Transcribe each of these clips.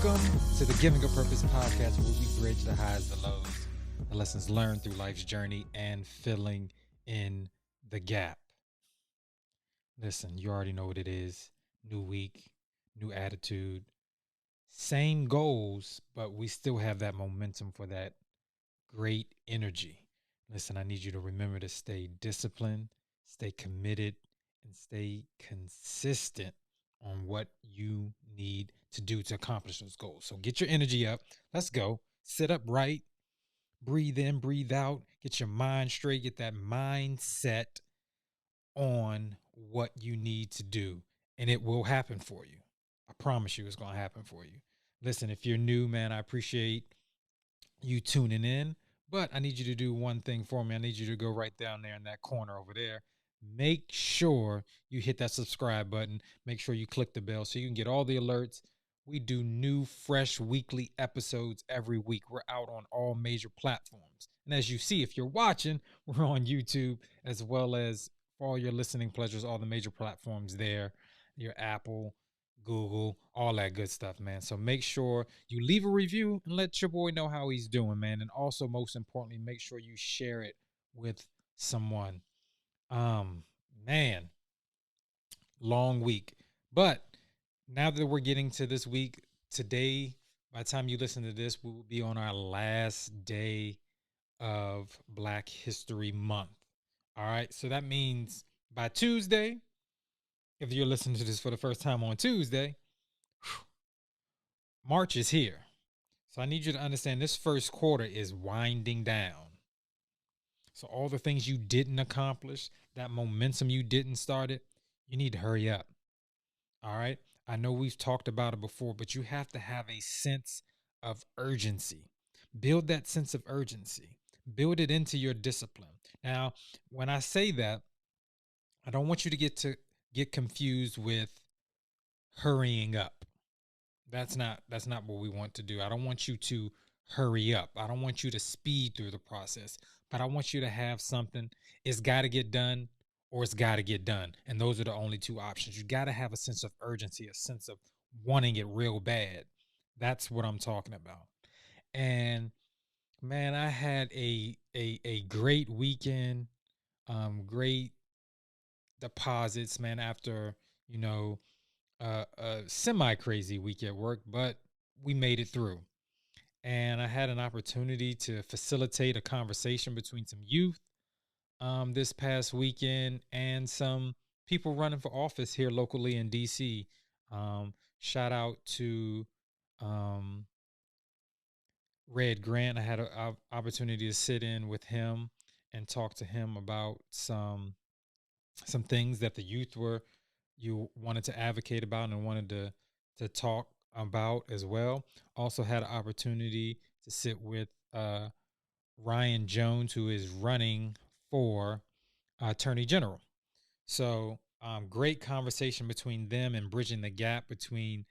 Welcome to the Giving a Purpose podcast, where we bridge the highs, the lows, the lessons learned through life's journey, and filling in the gap. Listen, you already know what it is. New week, new attitude, same goals, but we still have that momentum for that great energy. Listen, I need you to remember to stay disciplined, stay committed, and stay consistent on what you need to do to accomplish those goals. So get your energy up. Let's go. Sit up right. Breathe in, breathe out. Get your mind straight. Get that mindset on what you need to do, and it will happen for you. I promise you it's going to happen for you. Listen, if you're new, man, I appreciate you tuning in, but I need you to do one thing for me. I need you to go right down there in that corner over there. Make sure you hit that subscribe button. Make sure you click the bell so you can get all the alerts. We do new, fresh weekly episodes every week. We're out on all major platforms. And as you see, if you're watching, we're on YouTube, as well as for all your listening pleasures, all the major platforms there, your Apple, Google, all that good stuff, man. So make sure you leave a review and let your boy know how he's doing, man. And also, most importantly, make sure you share it with someone. Man, long week. But now that we're getting to this week, today, by the time you listen to this, we will be on our last day of Black History Month. All right. So that means by Tuesday, if you're listening to this for the first time on Tuesday, March is here. So I need you to understand this first quarter is winding down. So all the things you didn't accomplish, that momentum you didn't start it, you need to hurry up. All right. I know we've talked about it before, but you have to have a sense of urgency. Build that sense of urgency. Build it into your discipline. Now, when I say that, I don't want you to get confused with hurrying up. That's not what we want to do. I don't want you to hurry up. I don't want you to speed through the process, but I want you to have something. It's got to get done, or it's got to get done. And those are the only two options. You got to have a sense of urgency, a sense of wanting it real bad. That's what I'm talking about. And man, I had a great weekend. Great deposits, man, after, you know, a semi crazy week at work, but we made it through. And I had an opportunity to facilitate a conversation between some youth this past weekend and some people running for office here locally in DC. Shout out to um, Red Grant. I had an opportunity to sit in with him and talk to him about some things that the youth were you wanted to advocate about and wanted to talk about as well. Also had an opportunity to sit with Ryan Jones, who is running for Attorney General. So great conversation between them and bridging the gap between,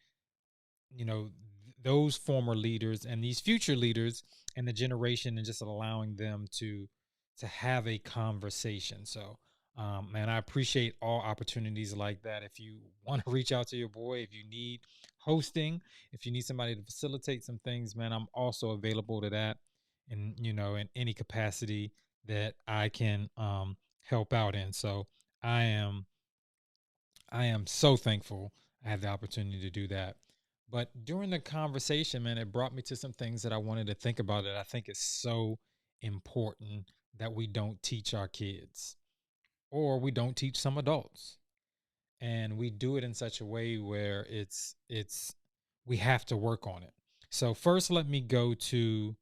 those former leaders and these future leaders and the generation, and just allowing them to have a conversation. So man, I appreciate all opportunities like that. If you want to reach out to your boy, if you need hosting, if you need somebody to facilitate some things, man, I'm also available to that. And, in any capacity that I can help out in. So I am I am so thankful I had the opportunity to do that. But during the conversation, man, it brought me to some things that I wanted to think about that I think is so important that we don't teach our kids, or we don't teach some adults. And we do it in such a way where it's we have to work on it. So first, let me go to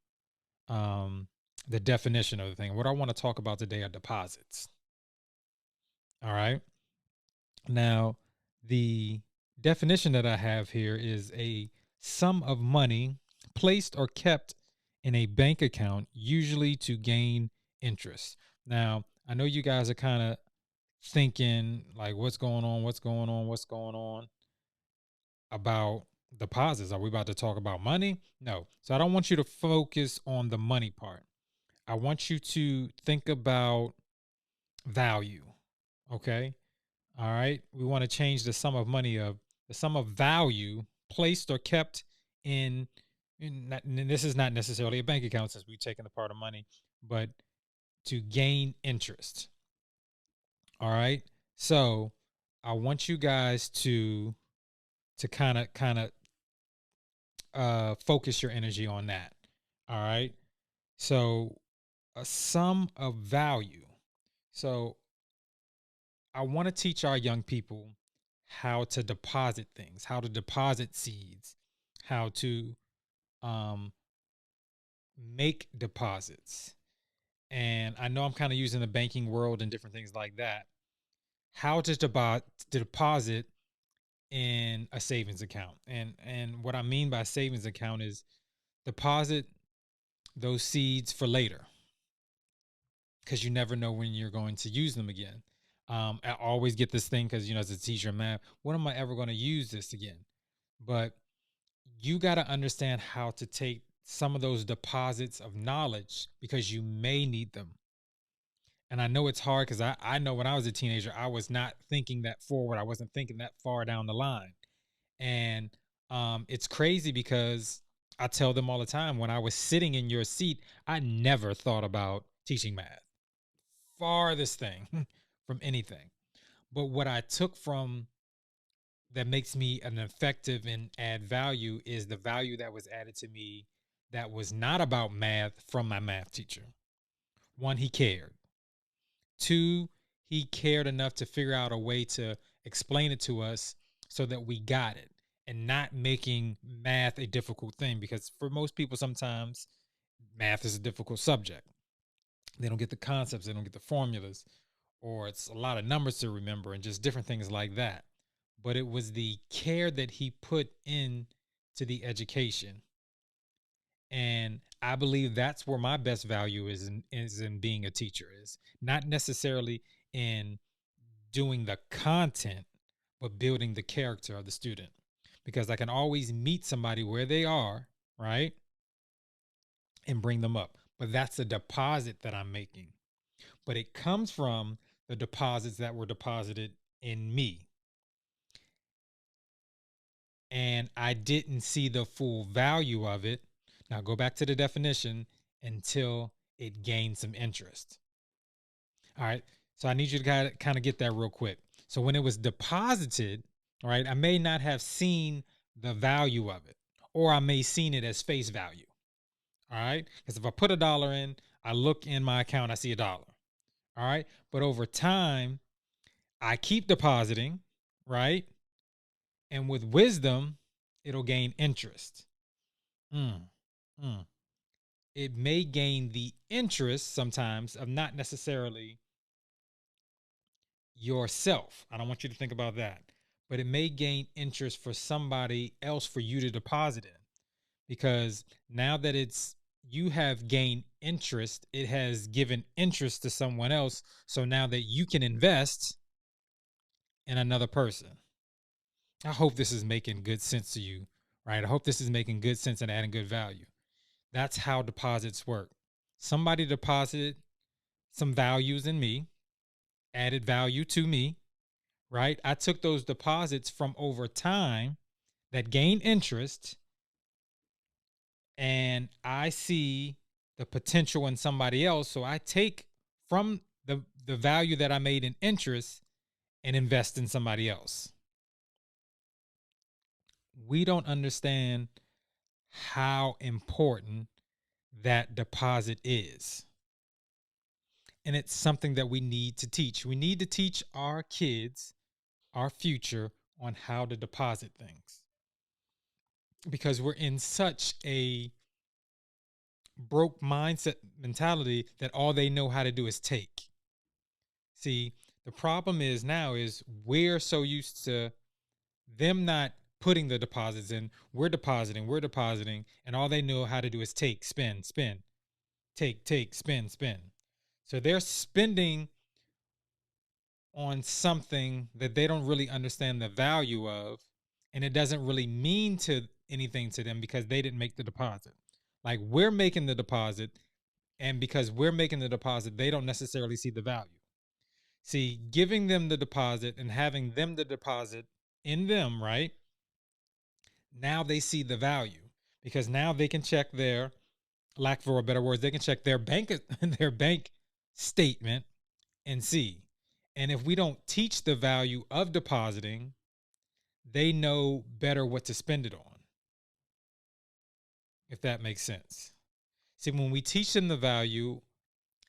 um, the definition of the thing. What I want to talk about today are deposits. All right. Now, the definition that I have here is a sum of money placed or kept in a bank account, usually to gain interest. Now, I know you guys are kind of thinking like, what's going on? What's going on? What's going on about deposits? Are we about to talk about money? No. So I don't want you to focus on the money part. I want you to think about value. Okay. All right. We want to change the sum of money of the sum of value placed or kept and this is not necessarily a bank account since we've taken the part of money, but to gain interest. All right. So I want you guys to kind of focus your energy on that. All right. So a sum of value. So I want to teach our young people how to deposit things, how to deposit seeds, how to um, make deposits. And I know I'm kind of using the banking world and different things like that. How to deposit in a savings account. And what I mean by savings account is deposit those seeds for later, because you never know when you're going to use them again. I always get this thing because, as a teacher of math, when am I ever going to use this again? But you got to understand how to take some of those deposits of knowledge because you may need them. And I know it's hard because I know when I was a teenager, I was not thinking that forward. I wasn't thinking that far down the line. And it's crazy because I tell them all the time, when I was sitting in your seat, I never thought about teaching math. Farthest thing from anything. But what I took from that makes me an effective and add value is the value that was added to me that was not about math from my math teacher. One, he cared. Two, he cared enough to figure out a way to explain it to us so that we got it and not making math a difficult thing, because for most people, sometimes math is a difficult subject. They don't get the concepts, they don't get the formulas, or it's a lot of numbers to remember and just different things like that. But it was the care that he put in to the education. And I believe that's where my best value is in being a teacher, is not necessarily in doing the content, but building the character of the student. Because I can always meet somebody where they are, right? And bring them up. But that's a deposit that I'm making. But it comes from the deposits that were deposited in me. And I didn't see the full value of it. Now go back to the definition until it gained some interest. All right. So I need you to kind of get that real quick. So when it was deposited, all right, I may not have seen the value of it, or I may seen it as face value. All right. Because if I put $1 in, I look in my account, I see $1. All right. But over time, I keep depositing, right? And with wisdom, it'll gain interest. Mm, mm. It may gain the interest sometimes of not necessarily yourself. I don't want you to think about that. But it may gain interest for somebody else for you to deposit in. Because now that you have gained interest, it has given interest to someone else. So now that you can invest in another person. I hope this is making good sense to you, right? I hope this is making good sense and adding good value. That's how deposits work. Somebody deposited some values in me, added value to me, right? I took those deposits from over time that gain interest, and I see the potential in somebody else. So I take from the value that I made in interest and invest in somebody else. We don't understand how important that deposit is. And it's something that we need to teach. We need to teach our kids, our future, on how to deposit things. Because we're in such a broke mindset mentality that all they know how to do is take. See, the problem is now is we're so used to them not putting the deposits in. We're depositing, and all they know how to do is take, spend, spend, take, spend, spend. So they're spending on something that they don't really understand the value of, and it doesn't really mean to anything to them because they didn't make the deposit. Like, we're making the deposit, and because we're making the deposit, they don't necessarily see the value. See, giving them the deposit and having them the deposit in them, right? Now they see the value. because now they can check their, lack for a better words, they can check their bank their bank statement and see. And if we don't teach the value of depositing, they know better what to spend it on, if that makes sense. See, when we teach them the value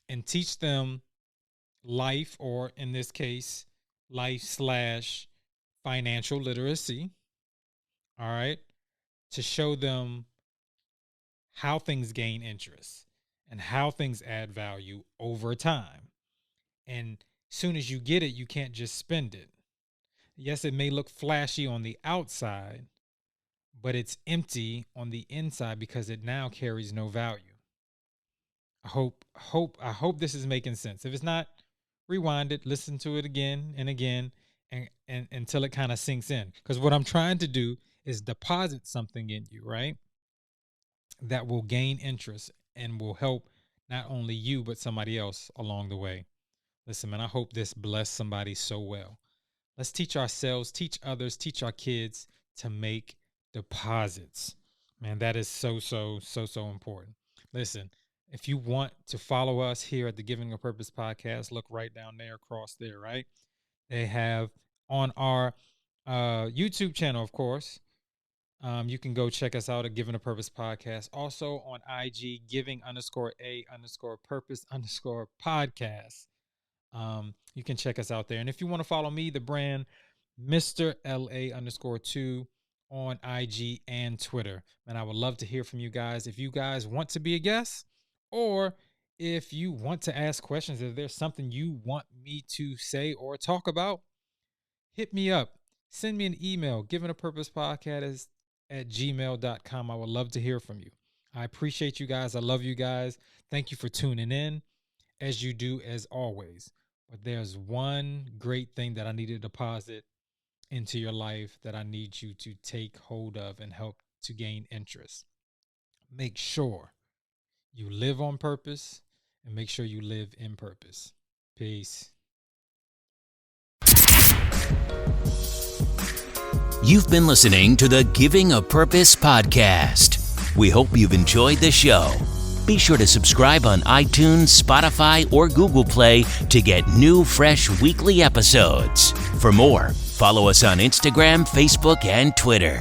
and teach them life, or in this case, life/financial literacy, all right, to show them how things gain interest and how things add value over time. And soon as you get it, you can't just spend it. Yes, it may look flashy on the outside, but it's empty on the inside because it now carries no value. I hope this is making sense. If it's not, rewind it, listen to it again and again, and until it kind of sinks in. Because what I'm trying to do is deposit something in you, right? That will gain interest and will help not only you, but somebody else along the way. Listen, man, I hope this blessed somebody so well. Let's teach ourselves, teach others, teach our kids to make deposits. Man, that is so important. Listen, if you want to follow us here at the Giving a Purpose podcast, look right down there, across there, right? They have on our YouTube channel, of course. You can go check us out at Giving a Purpose podcast. Also on IG, giving_a_purpose_podcast. You can check us out there. And if you want to follow me, the brand Mr. LA_2 on IG and Twitter. And I would love to hear from you guys. If you guys want to be a guest, or if you want to ask questions, if there's something you want me to say or talk about, hit me up. Send me an email, givingapurposepodcast@gmail.com. I would love to hear from you. I appreciate you guys. I love you guys. Thank you for tuning in, as you do as always. But there's one great thing that I need to deposit into your life that I need you to take hold of and help to gain interest. Make sure you live on purpose and make sure you live in purpose. Peace. You've been listening to the Giving a Purpose podcast. We hope you've enjoyed the show. Be sure to subscribe on iTunes, Spotify, or Google Play to get new, fresh weekly episodes. For more, follow us on Instagram, Facebook, and Twitter.